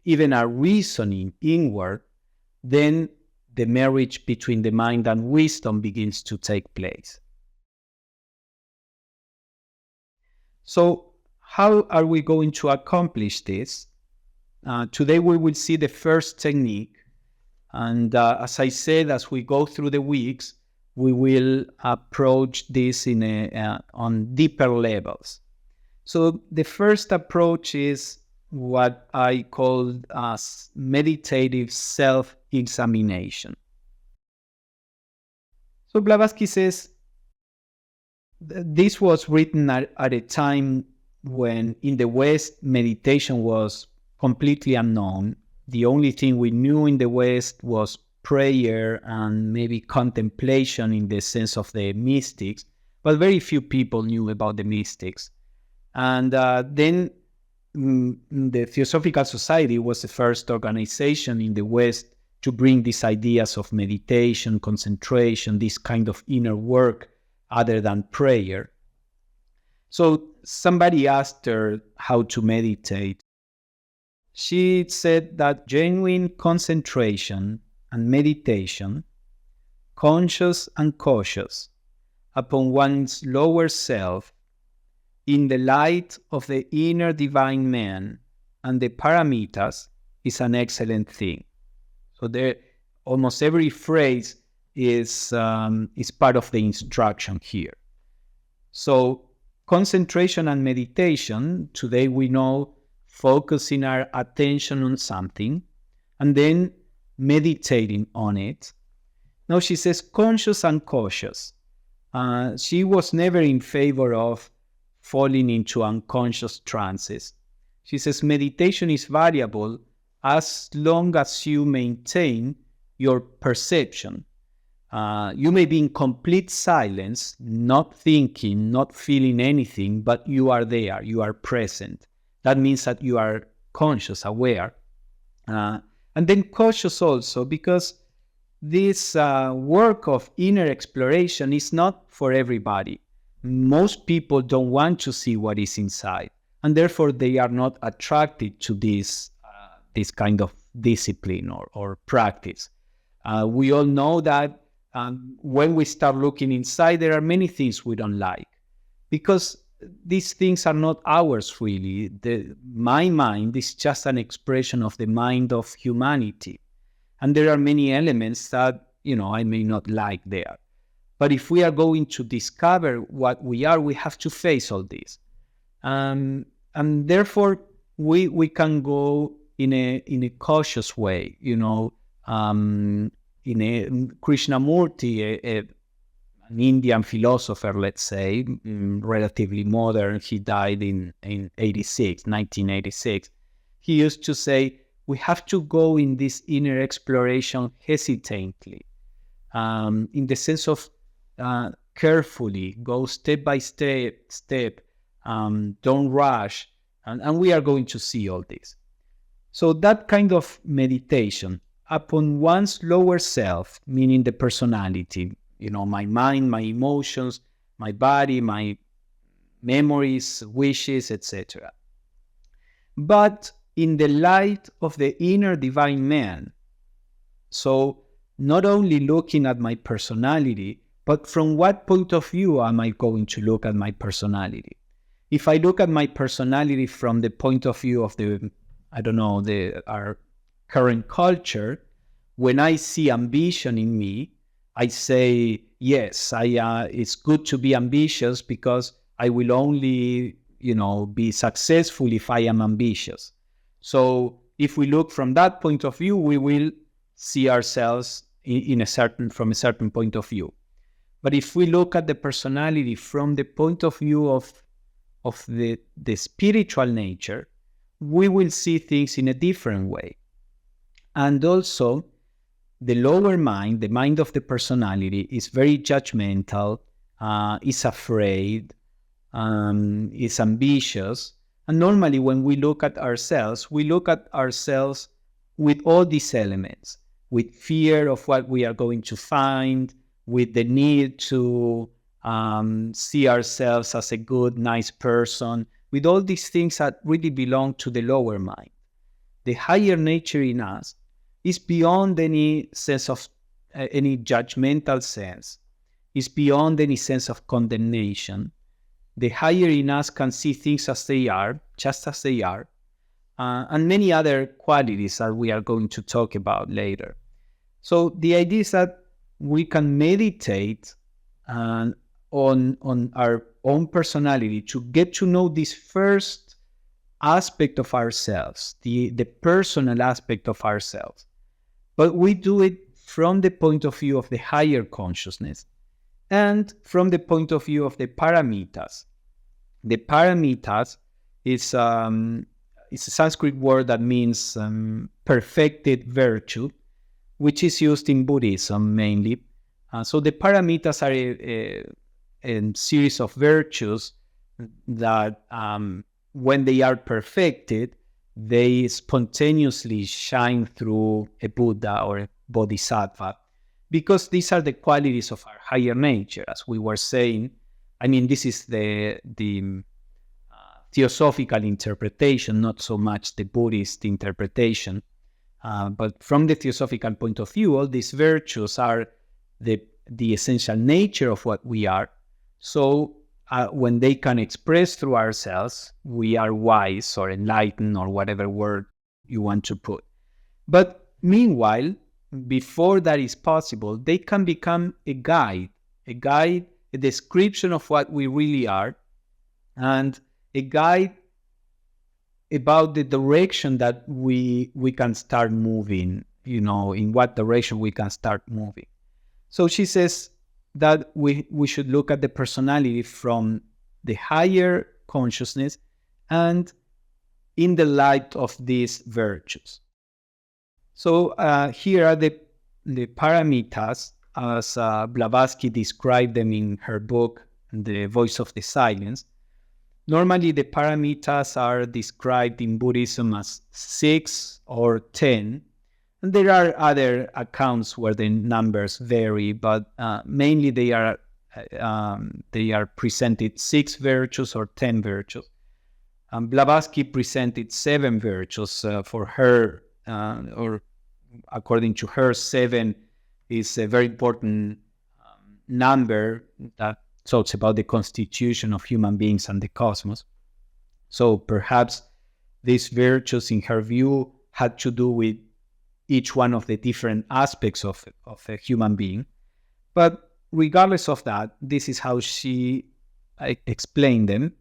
even our reasoning inward, then the marriage between the mind and wisdom begins to take place. So how are we going to accomplish this? Today we will see the first technique. And as I said, as we go through the weeks, we will approach this on deeper levels. So the first approach is what I call as meditative self-examination. So Blavatsky says this was written at a time when in the West meditation was completely unknown. The only thing we knew in the West was prayer and maybe contemplation in the sense of the mystics, but very few people knew about the mystics. And then the Theosophical Society was the first organization in the West to bring these ideas of meditation, concentration, this kind of inner work other than prayer. So somebody asked her how to meditate. She said that genuine concentration and meditation, conscious and cautious, upon one's lower self, in the light of the inner divine man and the paramitas, is an excellent thing. So there, almost every phrase is part of the instruction here. So concentration and meditation, today we know, focusing our attention on something and then meditating on it. Now she says conscious and cautious. She was never in favor of falling into unconscious trances. She says meditation is variable as long as you maintain your perception. You may be in complete silence, not thinking, not feeling anything, but you are there, you are present. That means that you are conscious, aware. And then cautious also, because this work of inner exploration is not for everybody. Most people don't want to see what is inside, and therefore they are not attracted to this kind of discipline or practice. We all know that when we start looking inside, there are many things we don't like, because these things are not ours really. My mind is just an expression of the mind of humanity. And there are many elements that, I may not like there. But if we are going to discover what we are, we have to face all this. And therefore, we can go in a cautious way, in a Krishnamurti, an Indian philosopher, let's say, relatively modern. He died in 1986. He used to say, we have to go in this inner exploration hesitantly, in the sense of carefully, go step by step, don't rush, and we are going to see all this. So that kind of meditation upon one's lower self, meaning the personality, my mind, my emotions, my body, my memories, wishes, etc. But in the light of the inner divine man. So not only looking at my personality, but from what point of view am I going to look at my personality? If I look at my personality from the point of view of our current culture, when I see ambition in me, I say, yes, it's good to be ambitious because I will only, be successful if I am ambitious. So if we look from that point of view, we will see ourselves from a certain point of view. But if we look at the personality from the point of view of the spiritual nature, we will see things in a different way. And also, the lower mind, the mind of the personality, is very judgmental, is afraid, is ambitious. And normally when we look at ourselves with all these elements, with fear of what we are going to find, with the need to see ourselves as a good, nice person, with all these things that really belong to the lower mind. The higher nature in us is beyond any sense of any judgmental sense. It's beyond any sense of condemnation. The higher in us can see things as they are, just as they are, and many other qualities that we are going to talk about later. So the idea is that we can meditate on our own personality to get to know this first aspect of ourselves, the personal aspect of ourselves. But we do it from the point of view of the higher consciousness and from the point of view of the paramitas. The paramitas is a Sanskrit word that means perfected virtue, which is used in Buddhism mainly. So the paramitas are a series of virtues that when they are perfected, they spontaneously shine through a Buddha or a Bodhisattva, because these are the qualities of our higher nature, as we were saying. I mean, this is the Theosophical interpretation, not so much the Buddhist interpretation. But from the Theosophical point of view, all these virtues are the essential nature of what we are. So when they can express through ourselves, we are wise or enlightened or whatever word you want to put. But meanwhile, before that is possible, they can become a guide, a description of what we really are, and a guide about the direction that we can start moving, in what direction we can start moving. So she says that we should look at the personality from the higher consciousness and in the light of these virtues. So here are the paramitas, as Blavatsky described them in her book, The Voice of the Silence. Normally, the paramitas are described in Buddhism as 6 or 10. And there are other accounts where the numbers vary, but mainly they are presented 6 virtues or 10 virtues. Blavatsky presented 7 virtues for her, or according to her, 7 is a very important number that talks about the constitution of human beings and the cosmos. So perhaps these virtues, in her view, had to do with each one of the different aspects of a human being. But regardless of that, this is how she explained them.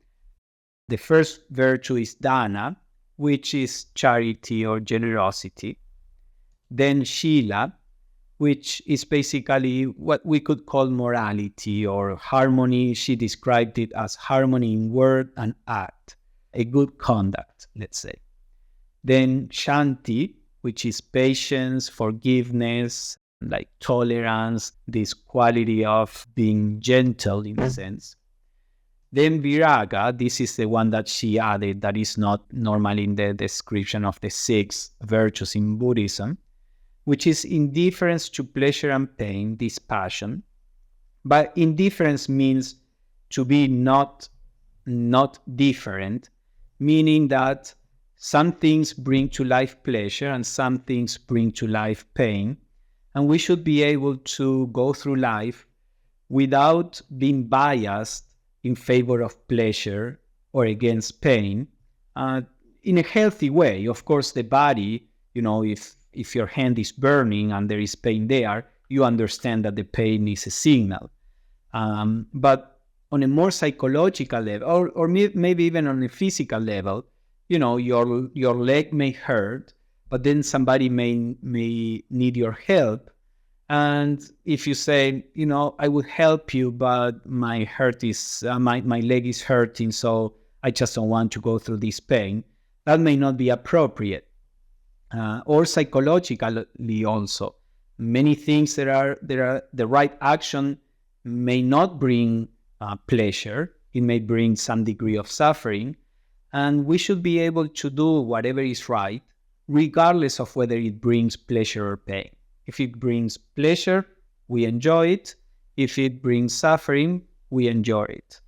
The first virtue is dana, which is charity or generosity. Then shila, which is basically what we could call morality or harmony. She described it as harmony in word and act, a good conduct, let's say. Then shanti, which is patience, forgiveness, like tolerance, this quality of being gentle in a sense. Then viraga, this is the one that she added that is not normally in the description of the 6 virtues in Buddhism, which is indifference to pleasure and pain, dispassion. But indifference means to be not different, meaning that some things bring to life pleasure and some things bring to life pain. And we should be able to go through life without being biased in favor of pleasure or against pain, in a healthy way. Of course, the body, if your hand is burning and there is pain there, you understand that the pain is a signal. But on a more psychological level, or maybe even on a physical level, your leg may hurt, but then somebody may need your help, And if you say, I would help you, but my hurt is my leg is hurting, so I just don't want to go through this pain, that may not be appropriate. Or psychologically also, many things that are the right action may not bring pleasure. It may bring some degree of suffering, and we should be able to do whatever is right, regardless of whether it brings pleasure or pain. If it brings pleasure, we enjoy it. If it brings suffering, we enjoy it.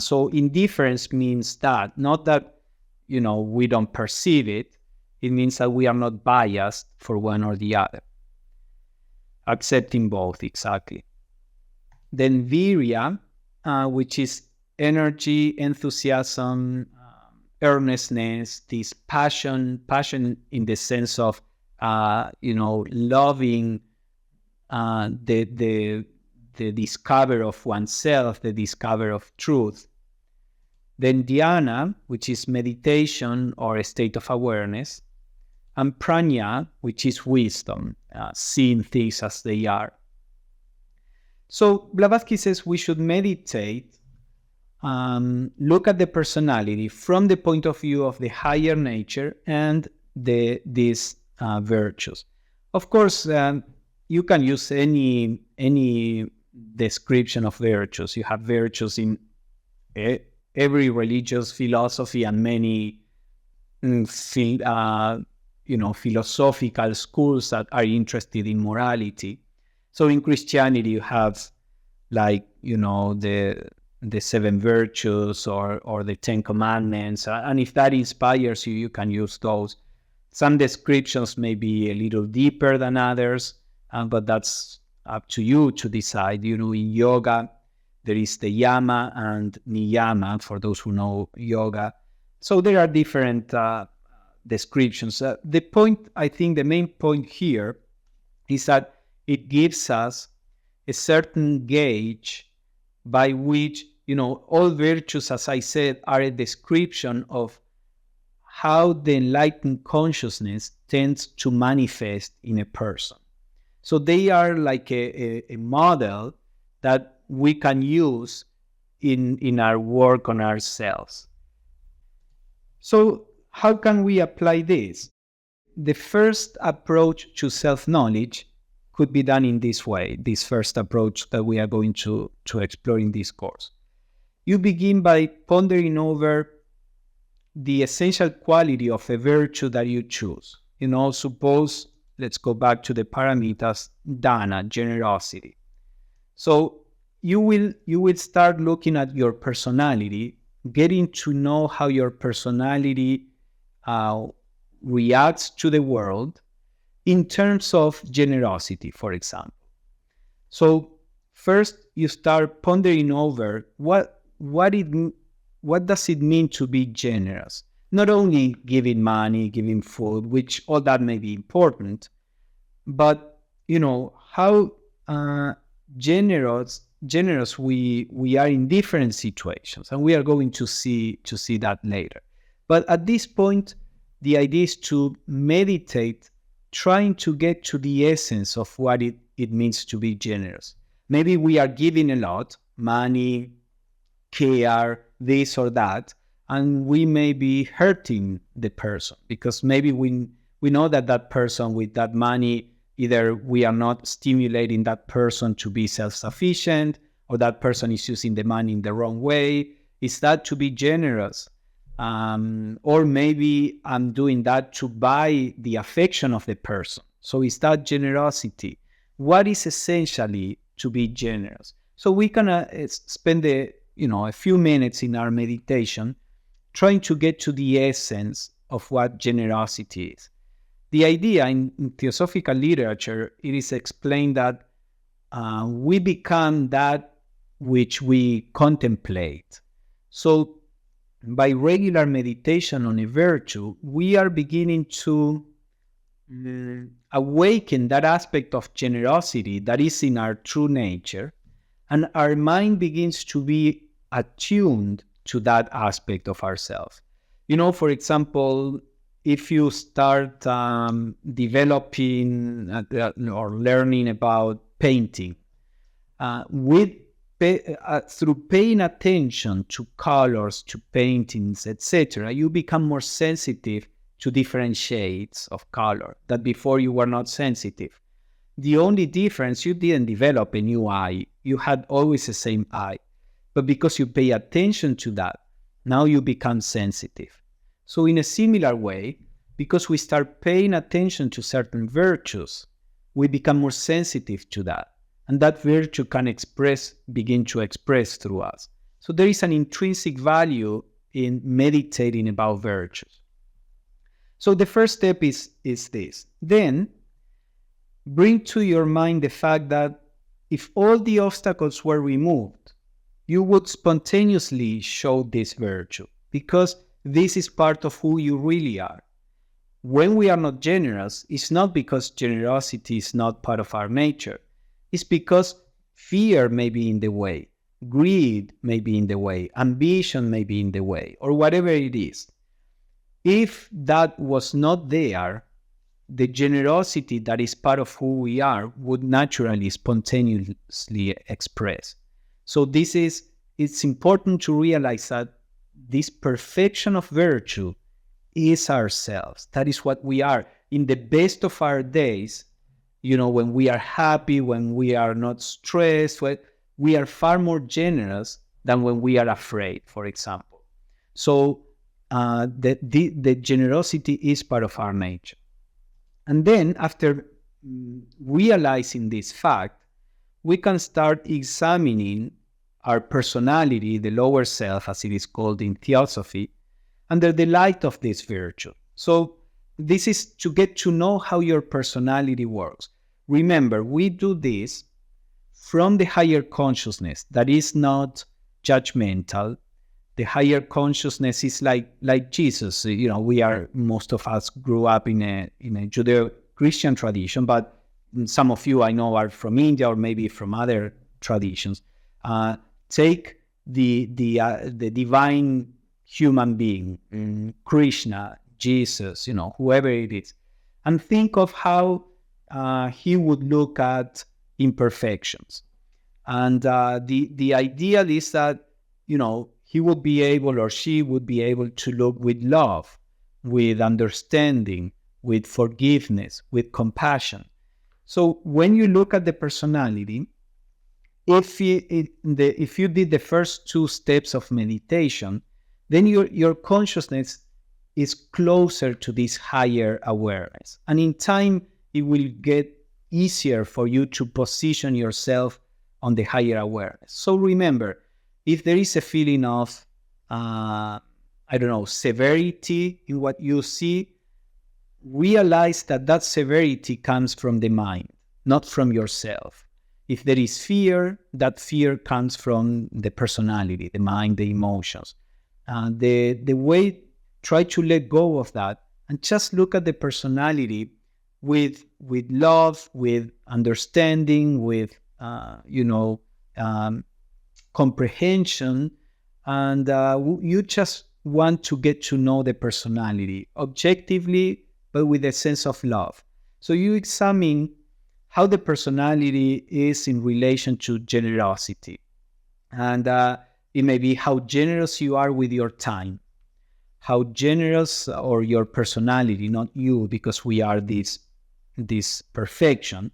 So indifference means that, not that, we don't perceive it. It means that we are not biased for one or the other. Accepting both, exactly. Then virya, which is energy, enthusiasm, earnestness, this passion in the sense of, loving the discovery of oneself, the discovery of truth. Then dhyana, which is meditation or a state of awareness. And prajna, which is wisdom, seeing things as they are. So Blavatsky says we should meditate, look at the personality from the point of view of the higher nature and these virtues. Of course, you can use any description of virtues. You have virtues in every religious philosophy and many philosophical schools that are interested in morality. So in Christianity, you have the 7 virtues or the 10 commandments. And if that inspires you, you can use those. Some descriptions may be a little deeper than others, but that's up to you to decide. In yoga, there is the yama and niyama, for those who know yoga. So there are different descriptions. The point, I think the main point here is that it gives us a certain gauge by which, all virtues, as I said, are a description of how the enlightened consciousness tends to manifest in a person. So they are like a model that we can use in our work on ourselves. So how can we apply this? The first approach to self-knowledge could be done in this way, this first approach that we are going to explore in this course. You begin by pondering over the essential quality of a virtue that you choose. Suppose, let's go back to the paramitas, dana, generosity. So you will start looking at your personality, getting to know how your personality reacts to the world in terms of generosity, for example. So first, you start pondering over what does it mean to be generous? Not only giving money, giving food, which all that may be important, but how generous we are in different situations, and we are going to see that later. But at this point, the idea is to meditate, trying to get to the essence of what it means to be generous. Maybe we are giving a lot, money, care, this or that, and we may be hurting the person because maybe we know that person with that money, either we are not stimulating that person to be self-sufficient, or that person is using the money in the wrong way. Is that to be generous? Or maybe I'm doing that to buy the affection of the person. So is that generosity? What is essentially to be generous? So we can spend a few minutes in our meditation trying to get to the essence of what generosity is. The idea in theosophical literature, it is explained that we become that which we contemplate. So by regular meditation on a virtue, we are beginning to awaken that aspect of generosity that is in our true nature, and our mind begins to be attuned to that aspect of ourselves. For example, if you start developing or learning about painting, through paying attention to colors, to paintings, etc., you become more sensitive to different shades of color that before you were not sensitive. The only difference, you didn't develop a new eye. You had always the same eye. But because you pay attention to that, now you become sensitive. So in a similar way, because we start paying attention to certain virtues, we become more sensitive to that. And that virtue can begin to express through us. So there is an intrinsic value in meditating about virtues. So the first step is this. Then, bring to your mind the fact that if all the obstacles were removed, you would spontaneously show this virtue, because this is part of who you really are. When we are not generous, it's not because generosity is not part of our nature. It's because fear may be in the way, greed may be in the way, ambition may be in the way, or whatever it is. If that was not there, the generosity that is part of who we are would naturally, spontaneously express. So it's important to realize that this perfection of virtue is ourselves. That is what we are. In the best of our days, when we are happy, when we are not stressed, we are far more generous than when we are afraid, for example. So the generosity is part of our nature. And then after realizing this fact, we can start examining our personality, the lower self, as it is called in Theosophy, under the light of this virtue. So this is to get to know how your personality works. Remember, we do this from the higher consciousness that is not judgmental. The higher consciousness is like Jesus. Most of us grew up in a Judeo-Christian tradition, but some of you I know are from India or maybe from other traditions. Take the divine human being, Krishna, Jesus, whoever it is, and think of how he would look at imperfections. And the ideal is that, he would be able, or she would be able, to look with love, with understanding, with forgiveness, with compassion. So when you look at the personality, if you did the first two steps of meditation, then your consciousness is closer to this higher awareness. And in time, it will get easier for you to position yourself on the higher awareness. So remember, if there is a feeling of, severity in what you see, realize that severity comes from the mind, not from yourself. If there is fear, that fear comes from the personality, the mind, the emotions. The way, try to let go of that and just look at the personality with love, with understanding, with comprehension, and you just want to get to know the personality objectively, but with a sense of love. So you examine how the personality is in relation to generosity. And it may be how generous you are with your time, how generous, or your personality, not you, because we are this perfection.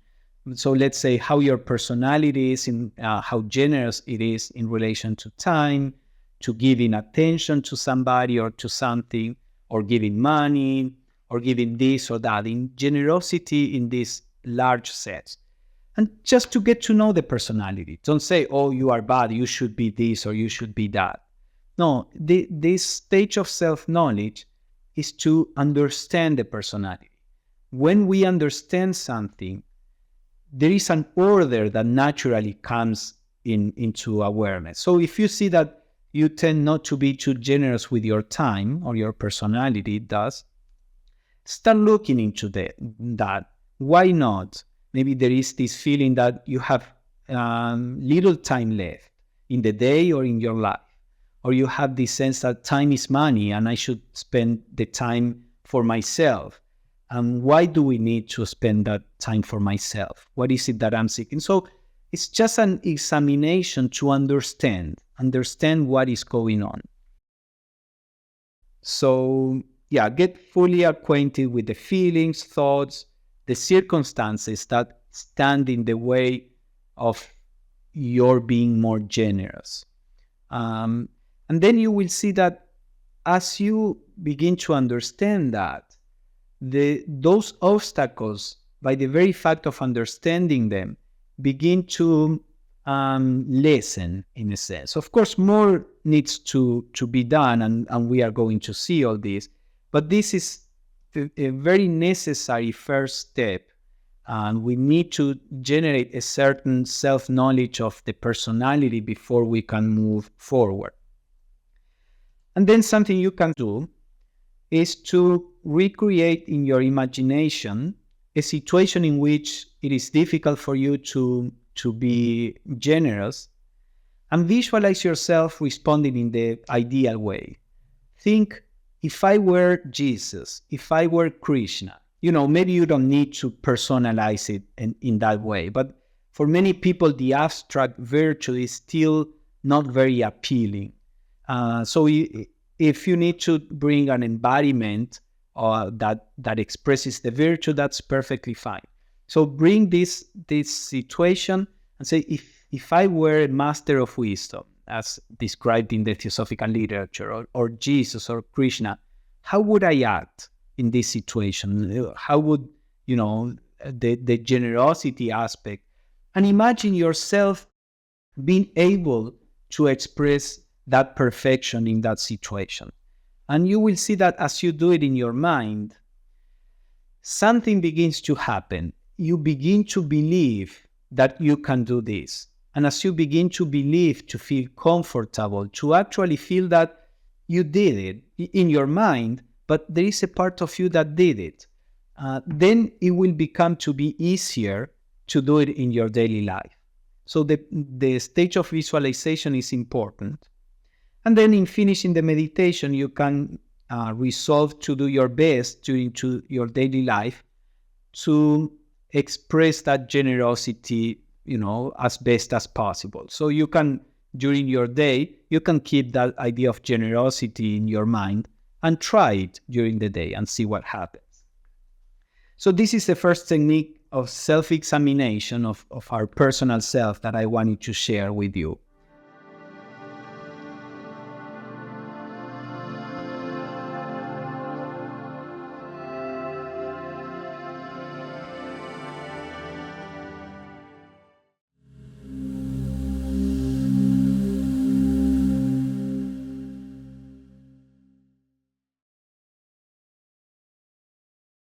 So let's say how your personality is, in how generous it is in relation to time, to giving attention to somebody or to something, or giving money, or giving this or that, in generosity in this large sense. And just to get to know the personality. Don't say, oh, you are bad, you should be this or you should be that. No, this stage of self-knowledge is to understand the personality. When we understand something, there is an order that naturally comes into awareness. So if you see that you tend not to be too generous with your time, or your personality does, start looking into that. Why not? Maybe there is this feeling that you have little time left in the day or in your life. Or you have this sense that time is money and I should spend the time for myself? And why do we need to spend that time for myself? What is it that I'm seeking? So it's just an examination to understand what is going on. So yeah, get fully acquainted with the feelings, thoughts, the circumstances that stand in the way of your being more generous. And then you will see that as you begin to understand that, those obstacles, by the very fact of understanding them, begin to lessen in a sense. Of course, more needs to be done, and we are going to see all this, but this is a very necessary first step, and we need to generate a certain self-knowledge of the personality before we can move forward. And then something you can do is to recreate in your imagination a situation in which it is difficult for you to be generous, and visualize yourself responding in the ideal way. Think, if I were Jesus, if I were Krishna, maybe you don't need to personalize it in that way, but for many people, the abstract virtue is still not very appealing. So if you need to bring an embodiment that expresses the virtue, that's perfectly fine. So bring this situation and say, if I were a master of wisdom, as described in the Theosophical literature, or Jesus or Krishna, how would I act in this situation? How would, the generosity aspect? And imagine yourself being able to express that perfection in that situation. And you will see that as you do it in your mind, something begins to happen. You begin to believe that you can do this. And as you begin to believe, to feel comfortable, to actually feel that you did it in your mind, but there is a part of you that did it, then it will become to be easier to do it in your daily life. So the stage of visualization is important. And then in finishing the meditation, you can resolve to do your best during your daily life to express that generosity, as best as possible. So you can, during your day, you can keep that idea of generosity in your mind and try it during the day and see what happens. So this is the first technique of self-examination of our personal self that I wanted to share with you.